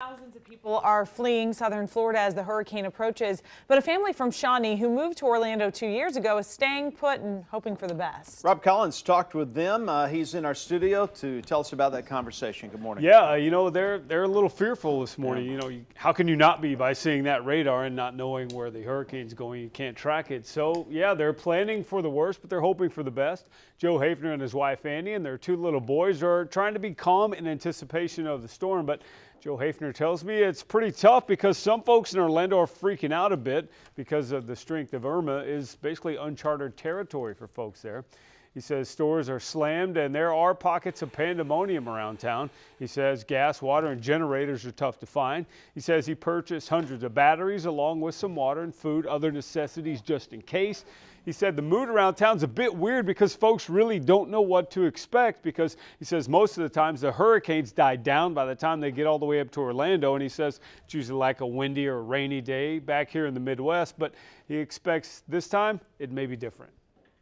Thousands of people are fleeing southern Florida as the hurricane approaches, but a family from Shawnee who moved to Orlando 2 years ago is staying put and hoping for the best. Rob Collins talked with them. He's in our studio to tell us about that conversation. Good morning. Yeah, they're a little fearful this morning. How can you not be by seeing that radar and not knowing where the hurricane's going? You can't track it. So, yeah, they're planning for the worst, but they're hoping for the best. Joe Haefner and his wife Andy and their two little boys are trying to be calm in anticipation of the storm, but Joe Haefner tells me it's pretty tough because some folks in Orlando are freaking out a bit because of the strength of Irma is basically uncharted territory for folks there. He says stores are slammed and there are pockets of pandemonium around town. He says gas, water, and generators are tough to find. He says he purchased hundreds of batteries along with some water and food, other necessities just in case. He said the mood around town's a bit weird because folks really don't know what to expect because he says most of the times the hurricanes die down by the time they get all the way up to Orlando, and he says it's usually like a windy or rainy day back here in the Midwest, but he expects this time it may be different.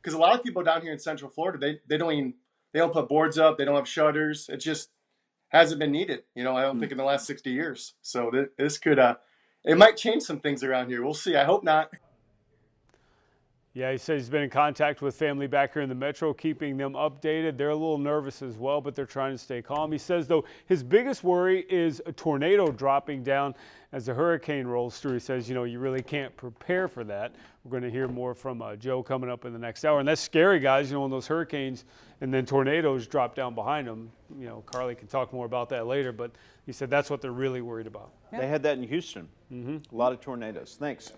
Because a lot of people down here in Central Florida, they don't put boards up, they don't have shutters. It just hasn't been needed. I don't think in the last 60 years. So this could it might change some things around here. We'll see. I hope not. Yeah, he says he's been in contact with family back here in the metro, keeping them updated. They're a little nervous as well, but they're trying to stay calm. He says, though, his biggest worry is a tornado dropping down as the hurricane rolls through. He says, you really can't prepare for that. We're going to hear more from Joe coming up in the next hour. And that's scary, guys, when those hurricanes and then tornadoes drop down behind them. Carly can talk more about that later, but he said that's what they're really worried about. They had that in Houston. A lot of tornadoes. Thanks.